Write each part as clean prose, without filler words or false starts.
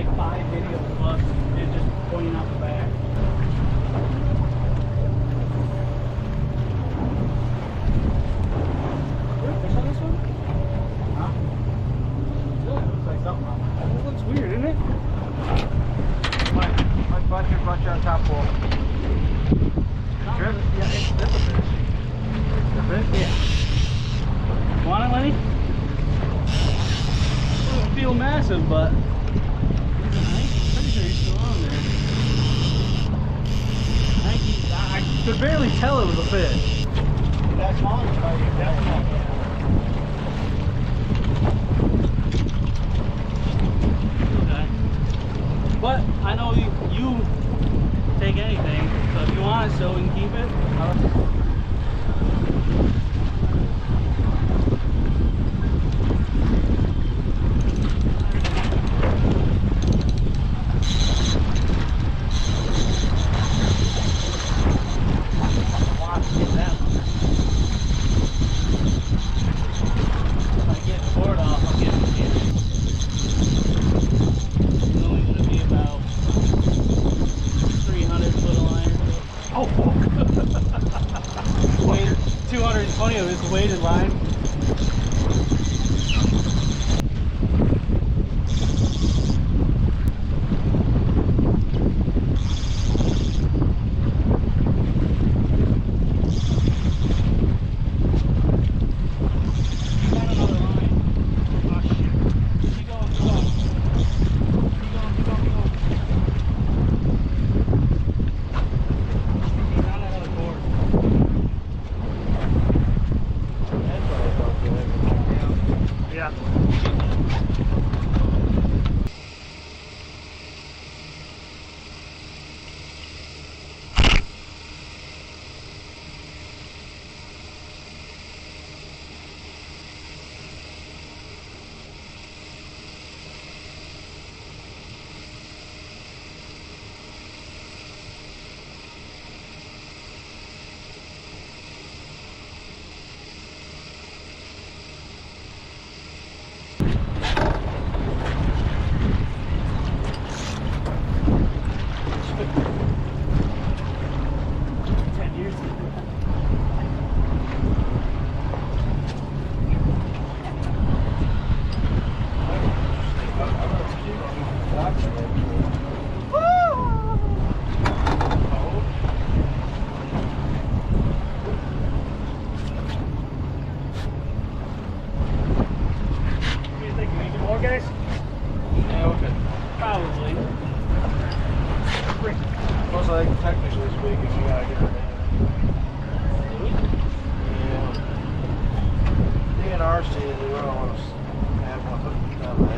like 5 videos of us and just pointing out the back. Fish on this one? Huh? Yeah, it looks like something on it. It looks weird, isn't it? Mike Butcher brought you on top wall. Trip? Yeah, that's a fish. The fish? Yeah. Want it, Lenny? Doesn't feel massive, but he's pretty sure he's still on there. I could barely tell it was a fish. That small? That small. Okay. But I know you take anything, so if you want it, so we can keep it. Of his weighted line.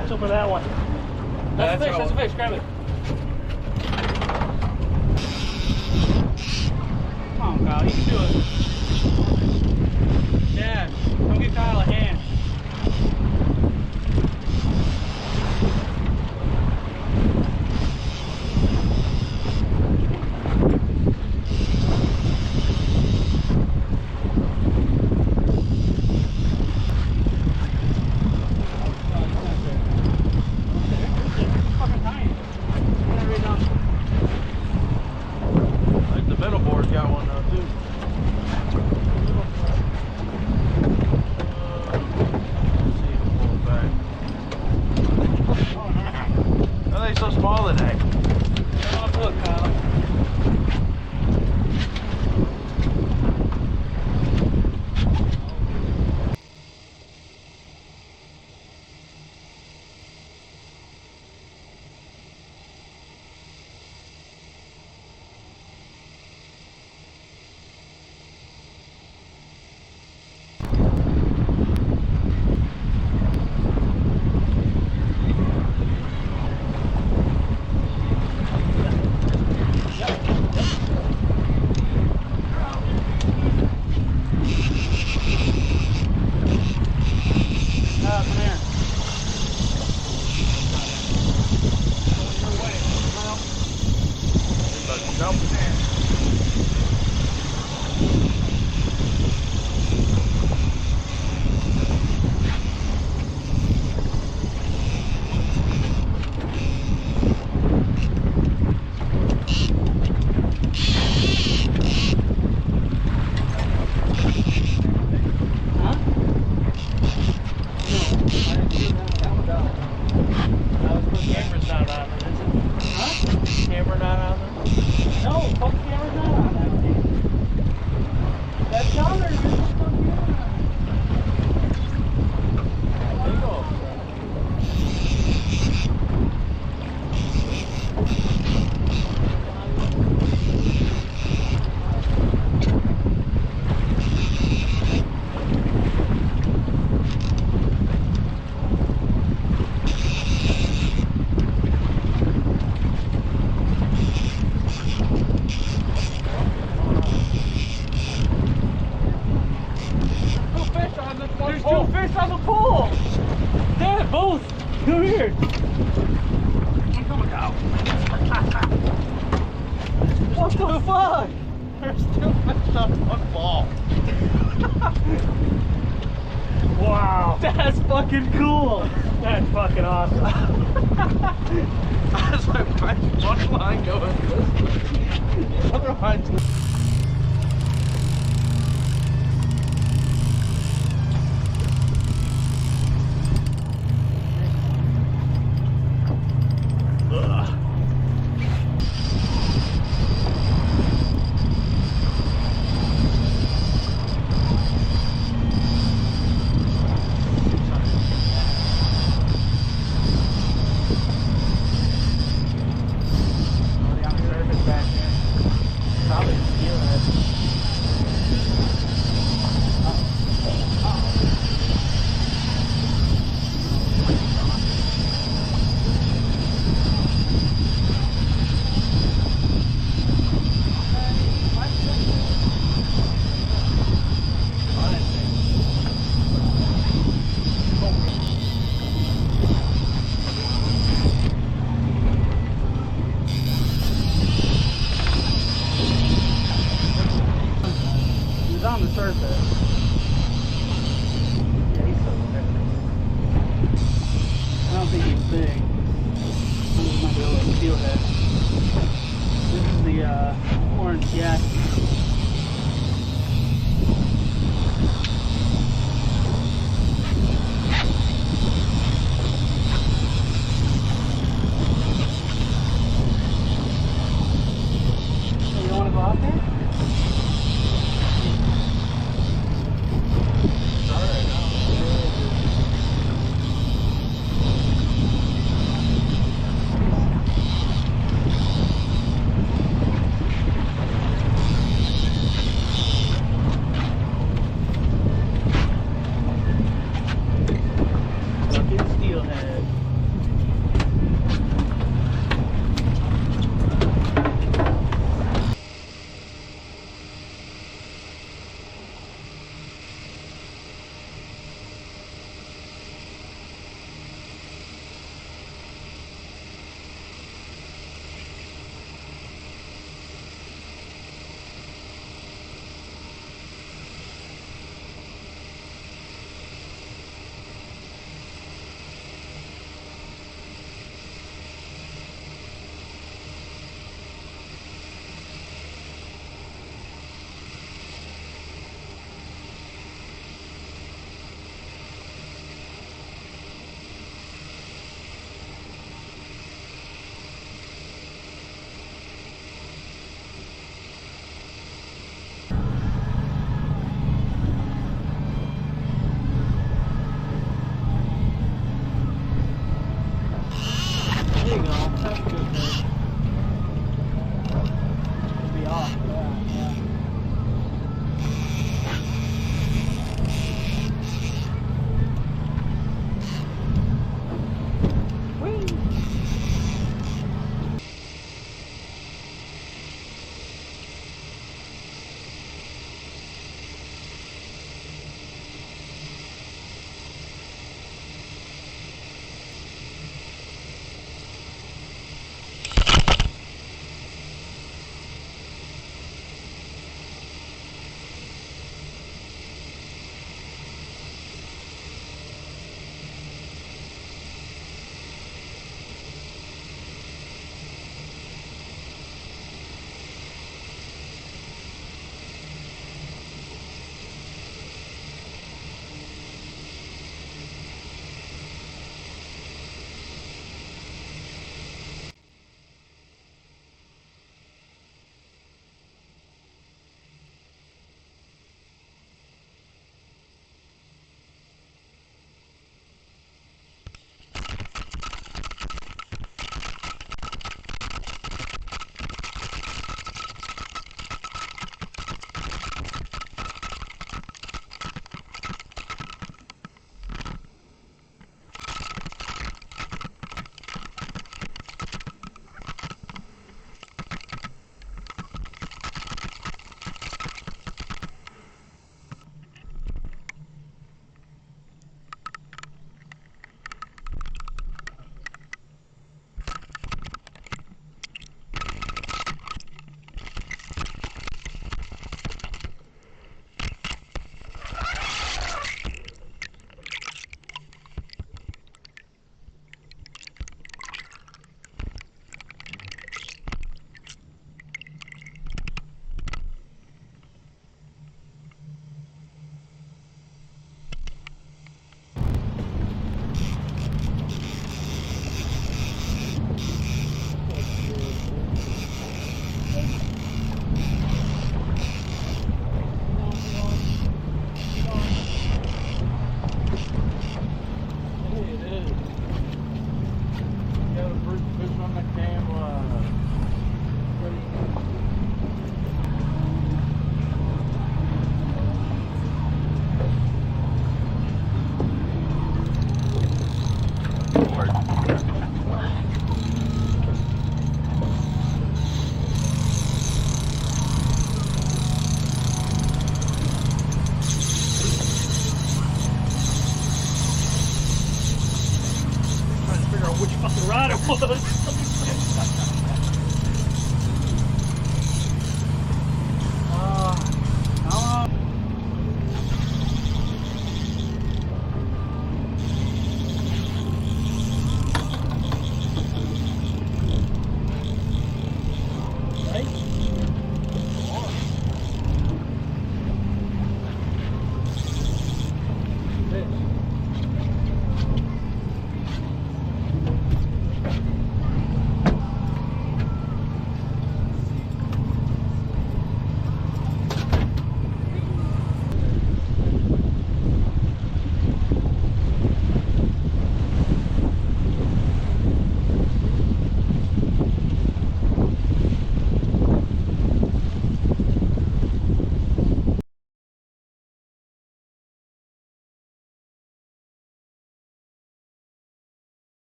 What's up with that one? That's a fish, that's a fish, grab it. Come on, Kyle, you can do it. Dad, come get Kyle a hand. Come here. Come on, cow. What the fuck? There's two fish on one ball. Wow. That's fucking cool. That's fucking awesome. That's like one line going this way. Other line's probably which fucking ride it was.